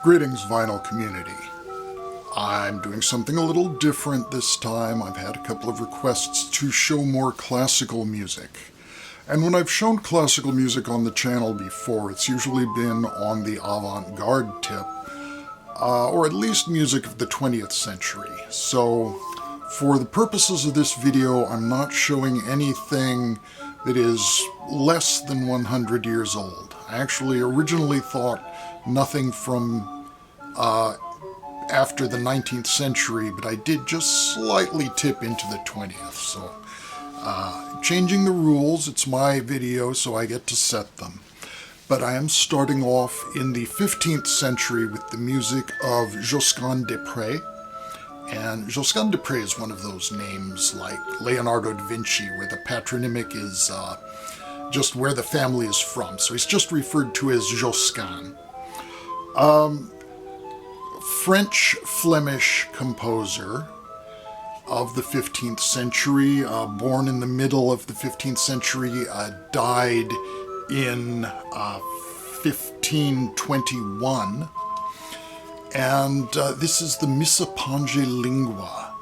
Greetings, vinyl community. I'm doing something a little different this time. I've had a couple of requests to show more classical music. And when I've shown classical music on the channel before, it's usually been on the avant-garde tip, or at least music of the 20th century. So, for the purposes of this video, I'm not showing anything that is less than 100 years old. I actually originally thought nothing from after the 19th century, but I did just slightly tip into the 20th. So, changing the rules, it's my video, so I get to set them. But I am starting off in the 15th century with the music of Josquin des Prez. And Josquin des Prez is one of those names like Leonardo da Vinci, where the patronymic is just where the family is from. So he's just referred to as Josquin. French-Flemish composer of the 15th century, born in the middle of the 15th century, died in 1521. And this is the Missa Pange Lingua,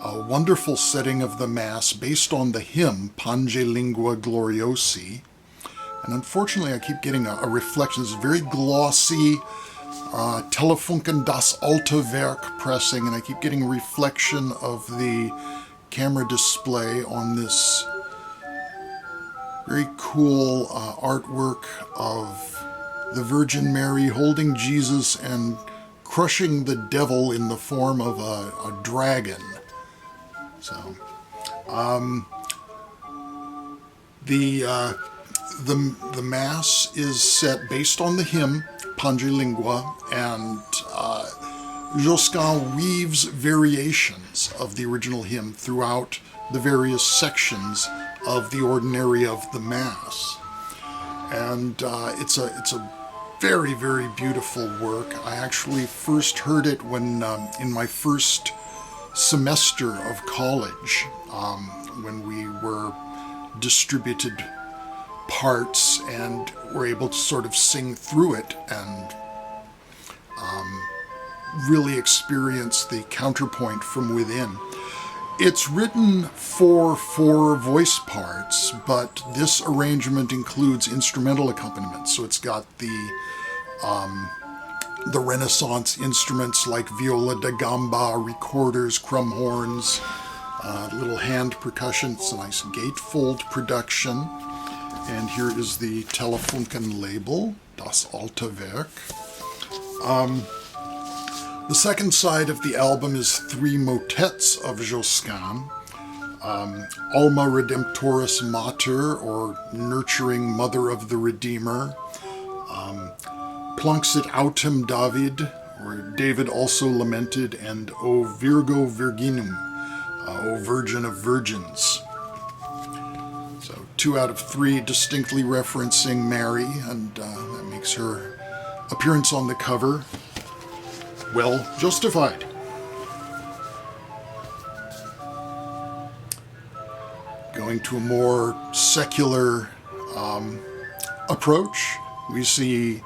a wonderful setting of the Mass based on the hymn Pange Lingua Gloriosi. And unfortunately, I keep getting a reflection. It's very glossy, Telefunken das alte Werk pressing, and I keep getting a reflection of the camera display on this very cool artwork of the Virgin Mary holding Jesus and crushing the devil in the form of a dragon. So, the Mass is set based on the hymn Pange Lingua, and Josquin weaves variations of the original hymn throughout the various sections of the ordinary of the Mass. And it's a very, very beautiful work. I actually first heard it when in my first semester of college, when we were distributed parts and were able to sort of sing through it and really experience the counterpoint from within. It's written for 4 voice parts, but this arrangement includes instrumental accompaniment. So it's got the Renaissance instruments like viola da gamba, recorders, crumb horns, little hand percussion. It's a nice gatefold production. And here is the Telefunken label, Das Alte Werk. The second side of the album is 3 motets of Josquin. Alma Redemptoris Mater, or Nurturing Mother of the Redeemer. Planxit Autem David, or David Also Lamented, and O Virgo Virginum, O Virgin of Virgins. 2 out of 3 distinctly referencing Mary, and that makes her appearance on the cover well justified. Going to a more secular approach, we see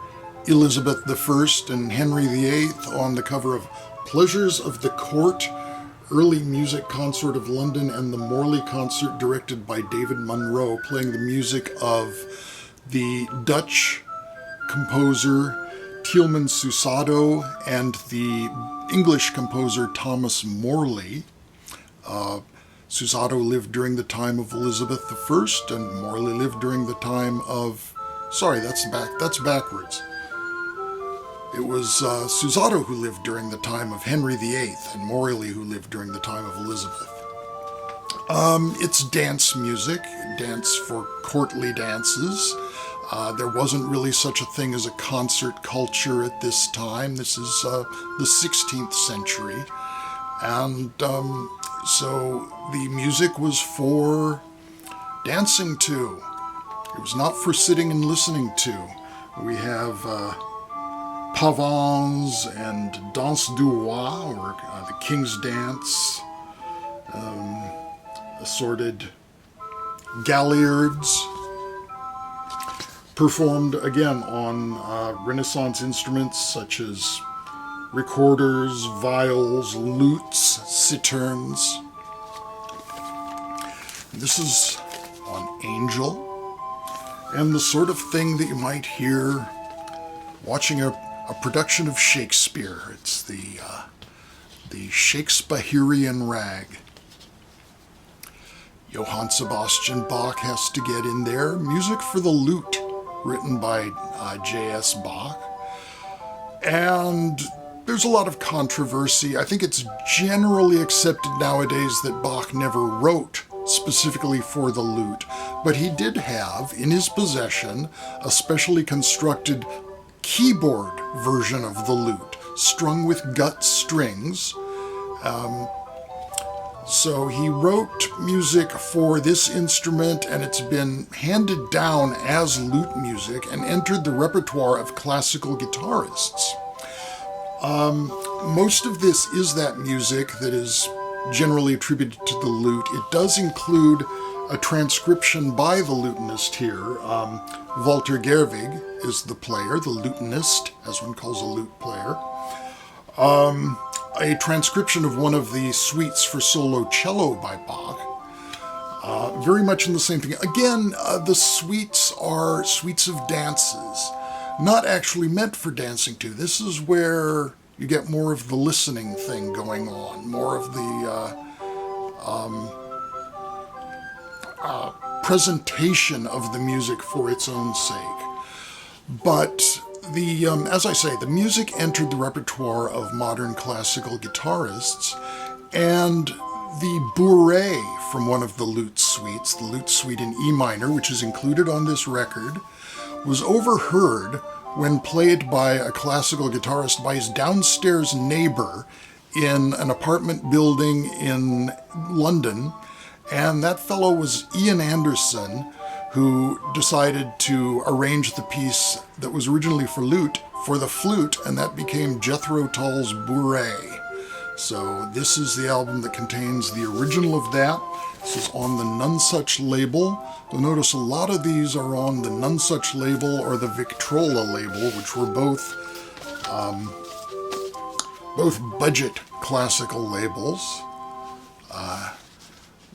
Elizabeth I and Henry VIII on the cover of Pleasures of the Court, Early Music Consort of London, and the Morley Concert directed by David Munro, playing the music of the Dutch composer Tieleman Sussado and the English composer Thomas Morley. Sussado lived during the time of Elizabeth I, and Morley lived during the time of... Sorry, that's backwards. It was Sussado who lived during the time of Henry VIII, and Morley who lived during the time of Elizabeth. It's dance music, dance for courtly dances. There wasn't really such a thing as a concert culture at this time. This is the 16th century. And so the music was for dancing to. It was not for sitting and listening to. We have pavans and danse du roi, or the king's dance, assorted galliards, performed again on Renaissance instruments such as recorders, viols, lutes, citerns. This is on Angel, and the sort of thing that you might hear watching a production of Shakespeare. It's the Shakespearean rag. Johann Sebastian Bach has to get in there. Music for the lute, written by J.S. Bach. And there's a lot of controversy. I think it's generally accepted nowadays that Bach never wrote specifically for the lute, but he did have in his possession a specially constructed keyboard version of the lute, strung with gut strings. So he wrote music for this instrument, and it's been handed down as lute music and entered the repertoire of classical guitarists. Most of this is that music that is generally attributed to the lute. It does include a transcription by the lutenist here. Walter Gerwig is the player, the lutenist, as one calls a lute player. A transcription of one of the suites for solo cello by Bach. Very much in the same thing. Again, the suites are suites of dances, not actually meant for dancing to. This is where you get more of the listening thing going on, more of the presentation of the music for its own sake. But as I say, the music entered the repertoire of modern classical guitarists, and the bourrée from one of the lute suites, the lute suite in E minor, which is included on this record, was overheard when played by a classical guitarist by his downstairs neighbor in an apartment building in London. And that fellow was Ian Anderson, who decided to arrange the piece that was originally for lute for the flute, and that became Jethro Tull's Bourrée. So this is the album that contains the original of that. This is on the Nonesuch label. You'll notice a lot of these are on the Nonesuch label or the Victrola label, which were both budget classical labels,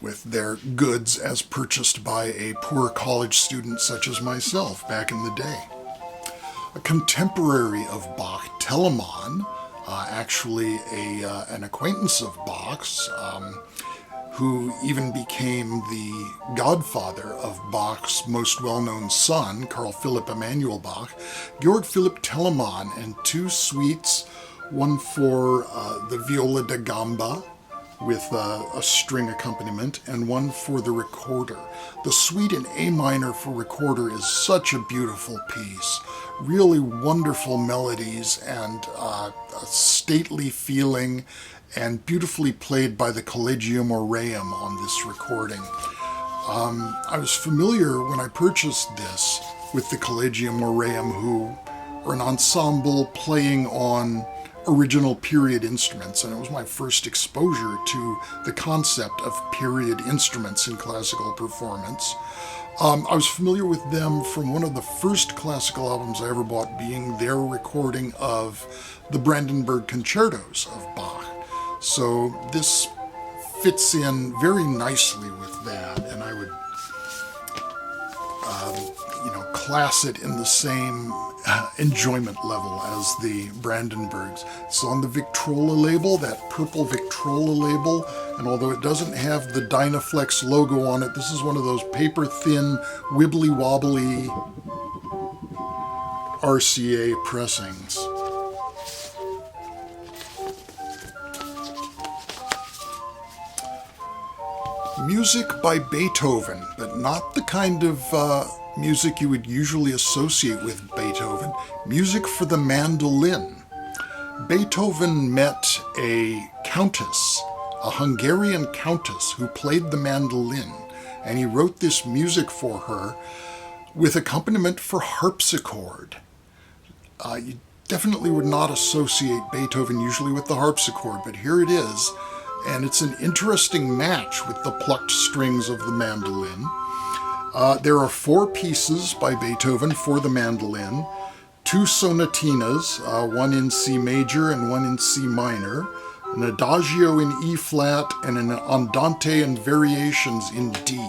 with their goods as purchased by a poor college student such as myself back in the day. A contemporary of Bach, Telemann, actually an acquaintance of Bach's, who even became the godfather of Bach's most well-known son, Carl Philipp Emanuel Bach, Georg Philipp Telemann, and two suites, one for the viola da gamba with a string accompaniment, and one for the recorder. The suite in A minor for recorder is such a beautiful piece. Really wonderful melodies and a stately feeling, and beautifully played by the Collegium Aureum on this recording. I was familiar when I purchased this with the Collegium Aureum, who are an ensemble playing on original period instruments, and it was my first exposure to the concept of period instruments in classical performance. I was familiar with them from one of the first classical albums I ever bought, being their recording of the Brandnewbug Concertos of Bach. So this fits in very nicely with that, and I would class it in the same enjoyment level as the Brandnewbugs. It's on the Victrola label, that purple Victrola label, and although it doesn't have the Dynaflex logo on it, this is one of those paper-thin, wibbly-wobbly RCA pressings. Music by Beethoven, but not the kind of music you would usually associate with Beethoven. Music for the mandolin. Beethoven met a countess, a Hungarian countess, who played the mandolin, and he wrote this music for her with accompaniment for harpsichord. You definitely would not associate Beethoven usually with the harpsichord, but here it is, and it's an interesting match with the plucked strings of the mandolin. There are 4 pieces by Beethoven for the mandolin, 2 sonatinas, one in C major and one in C minor, an adagio in E flat, and an andante and variations in D.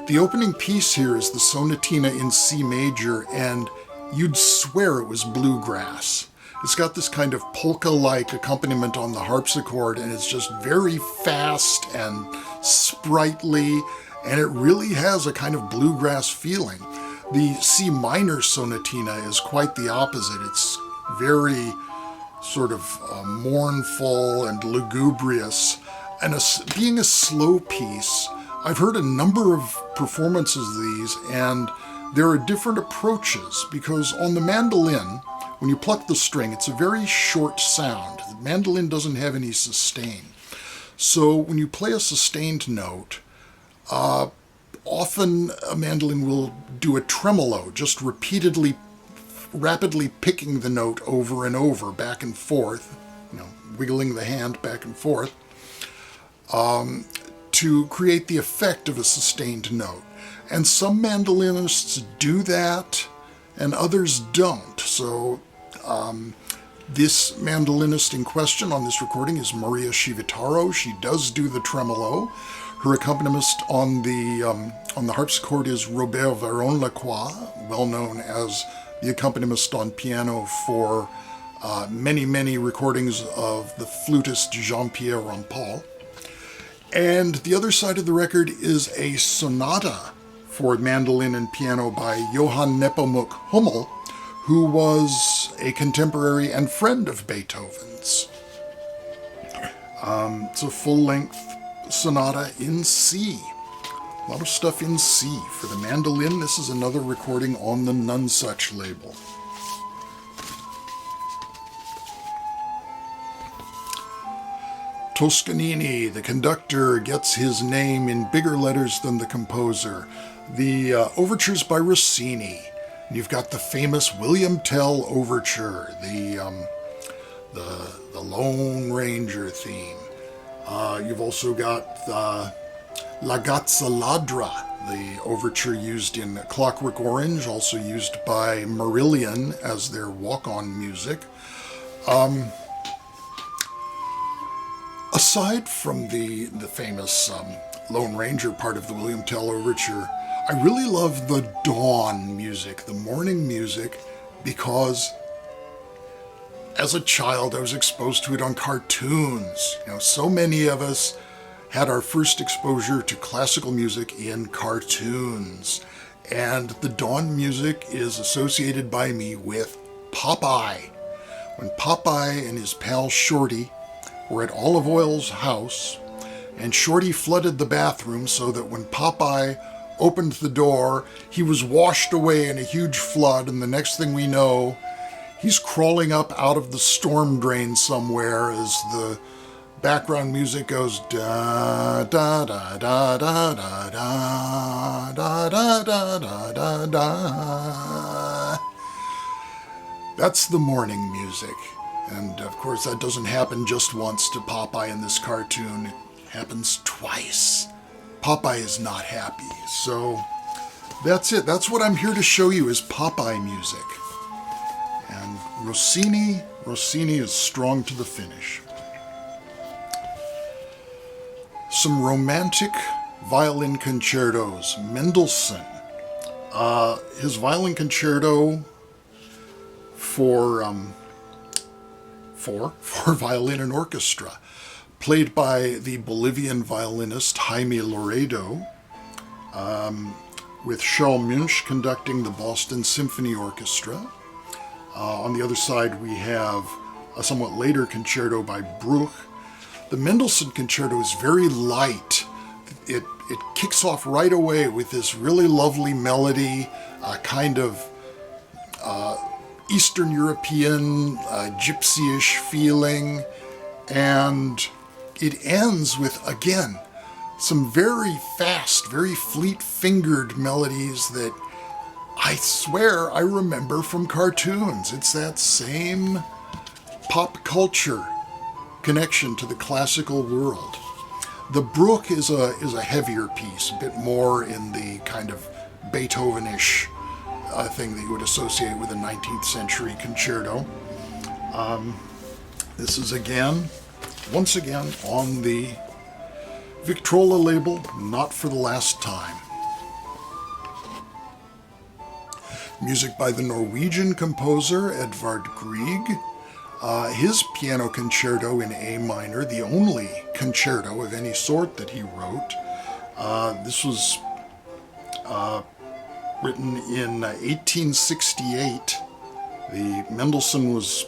The opening piece here is the sonatina in C major, and you'd swear it was bluegrass. It's got this kind of polka-like accompaniment on the harpsichord, and it's just very fast and sprightly, and it really has a kind of bluegrass feeling. The C minor sonatina is quite the opposite. It's very sort of mournful and lugubrious, and being a slow piece, I've heard a number of performances of these, and there are different approaches, because on the mandolin, when you pluck the string, it's a very short sound. The mandolin doesn't have any sustain. So when you play a sustained note, often a mandolin will do a tremolo, just rapidly picking the note over and over, back and forth, wiggling the hand back and forth, to create the effect of a sustained note. And some mandolinists do that, and others don't. So this mandolinist in question on this recording is Maria Shivitaro. She does do the tremolo. Her accompanist on the harpsichord is Robert Varon-Lacroix, well known as the accompanist on piano for many, many recordings of the flutist Jean-Pierre Rampal. And the other side of the record is a sonata for mandolin and piano by Johann Nepomuk Hummel, who was a contemporary and friend of Beethoven's. It's a full-length sonata in C. A lot of stuff in C. For the mandolin, this is another recording on the Nonesuch label. Toscanini, the conductor, gets his name in bigger letters than the composer. The overtures by Rossini. And you've got the famous William Tell overture, the Lone Ranger theme. You've also got La Gazza Ladra, the overture used in Clockwork Orange, also used by Marillion as their walk-on music. Aside from the famous Lone Ranger part of the William Tell overture, I really love the dawn music, the morning music, because as a child I was exposed to it on cartoons. So many of us had our first exposure to classical music in cartoons, and the dawn music is associated by me with Popeye. When Popeye and his pal Shorty were at Olive Oil's house, and Shorty flooded the bathroom so that when Popeye opened the door, he was washed away in a huge flood, and the next thing we know, he's crawling up out of the storm drain somewhere as the background music goes da da da da da da da da da da da da da. That's the morning music. And of course that doesn't happen just once to Popeye in this cartoon. It happens twice. Popeye is not happy. So that's it. That's what I'm here to show you is Popeye music. And Rossini is strong to the finish. Some romantic violin concertos. Mendelssohn. His violin concerto for violin and orchestra, played by the Bolivian violinist Jaime Loredo, with Charles Munch conducting the Boston Symphony Orchestra. On the other side we have a somewhat later concerto by Bruch. The Mendelssohn concerto is very light. It kicks off right away with this really lovely melody, kind of Eastern European, gypsy-ish feeling, and it ends with, again, some very fast, very fleet-fingered melodies that I swear I remember from cartoons. It's that same pop culture connection to the classical world. The Bruch is a heavier piece, a bit more in the kind of Beethoven-ish a thing that you would associate with a 19th century concerto. This is once again, on the Victrola label, Not for the Last Time. Music by the Norwegian composer Edvard Grieg. His piano concerto in A minor, the only concerto of any sort that he wrote. This was written in 1868. Mendelssohn was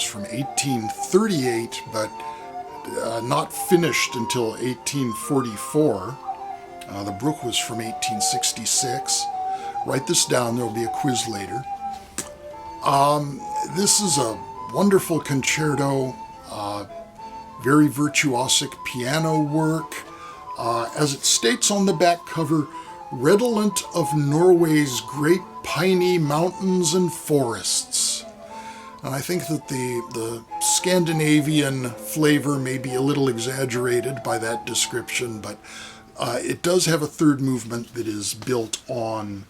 from 1838, but not finished until 1844. The Bruch was from 1866. Write this down, there'll be a quiz later. This is a wonderful concerto, very virtuosic piano work. As it states on the back cover, redolent of Norway's great piney mountains and forests. And I think that the Scandinavian flavor may be a little exaggerated by that description, but it does have a third movement that is built on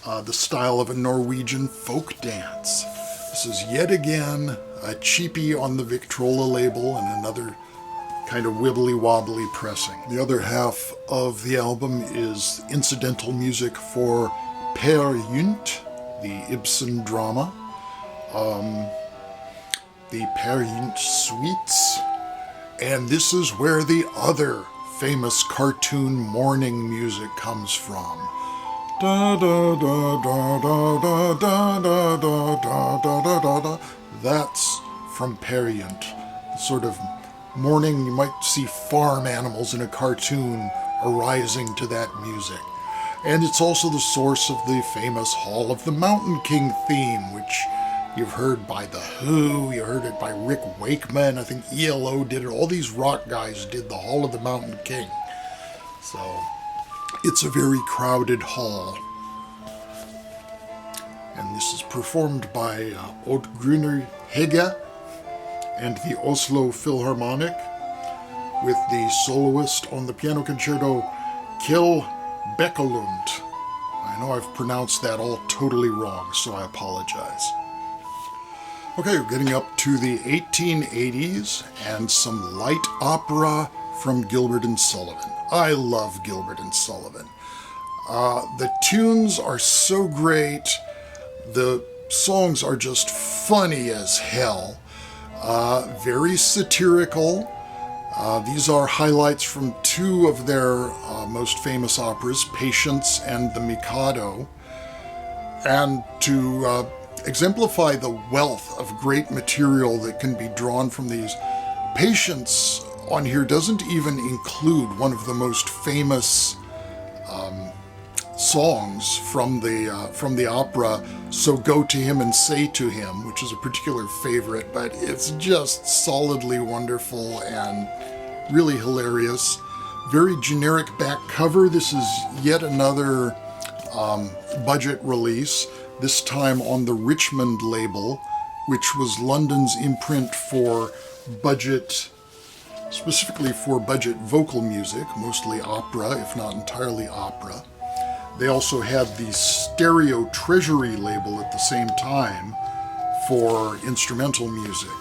the style of a Norwegian folk dance. This is yet again a cheapie on the Victrola label and another kind of wibbly-wobbly pressing. The other half of the album is incidental music for Per Gynt, the Ibsen drama, the Per Gynt suites, and this is where the other famous cartoon morning music comes from. Da da da da da da da da da da da da da. That's from Per Gynt. Sort of morning, you might see farm animals in a cartoon arising to that music. And it's also the source of the famous Hall of the Mountain King theme, which you've heard by The Who, you heard it by Rick Wakeman, I think ELO did it, all these rock guys did the Hall of the Mountain King. So it's a very crowded hall. And this is performed by Oddgrunner Hege and the Oslo Philharmonic, with the soloist on the piano concerto, Kjell Bekkelund. I know I've pronounced that all totally wrong, so I apologize. Okay, we're getting up to the 1880s and some light opera from Gilbert and Sullivan. I love Gilbert and Sullivan. The tunes are so great. The songs are just funny as hell. Very satirical. These are highlights from two of their most famous operas, Patience and The Mikado. And to exemplify the wealth of great material that can be drawn from these, Patience on here doesn't even include one of the most famous songs from the opera, So Go to Him and Say to Him, which is a particular favorite, but it's just solidly wonderful and really hilarious. Very generic back cover. This is yet another budget release, this time on the Richmond label, which was London's imprint for budget, specifically for budget vocal music, mostly opera, if not entirely opera. They also had the Stereo Treasury label at the same time for instrumental music.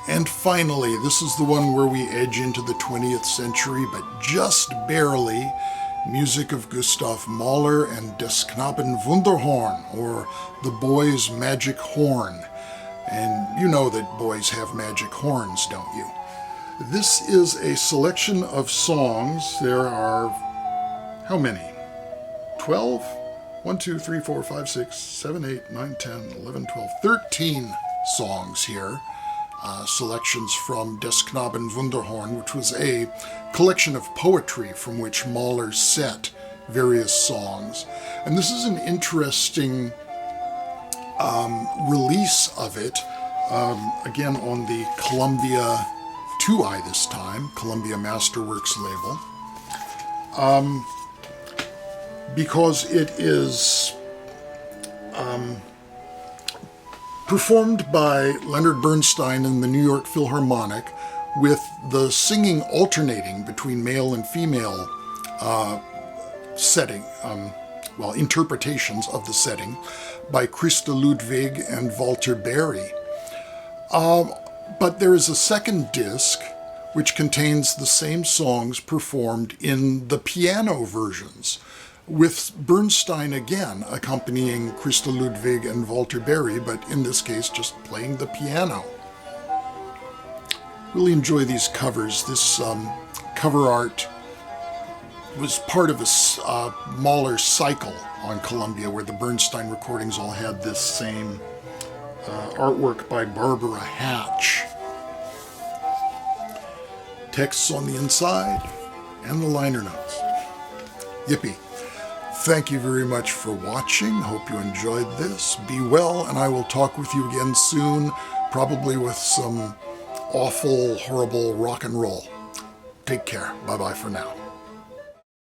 And finally, this is the one where we edge into the 20th century, but just barely, music of Gustav Mahler and Des Knaben Wunderhorn, or The Boy's Magic Horn. And you know that boys have magic horns, don't you? This is a selection of songs. There are, how many? 12? 1, 2, 3, 4, 5, 6, 7, 8, 9, 10, 11, 12, 13 songs here. Selections from Des Knaben Wunderhorn, which was a collection of poetry from which Mahler set various songs. And this is an interesting release of it, again on the Columbia 2i this time, Columbia Masterworks label, because it is performed by Leonard Bernstein and the New York Philharmonic, with the singing alternating between male and female setting, interpretations of the setting by Christa Ludwig and Walter Berry. But there is a second disc which contains the same songs performed in the piano versions, with Bernstein again accompanying Christa Ludwig and Walter Berry, but in this case just playing the piano. Really enjoy these covers. This cover art was part of a Mahler cycle on Columbia, where the Bernstein recordings all had this same artwork by Barbara Hatch. Texts on the inside and the liner notes. Yippee. Thank you very much for watching. Hope you enjoyed this. Be well, and I will talk with you again soon, probably with some awful, horrible rock and roll. Take care. Bye-bye for now.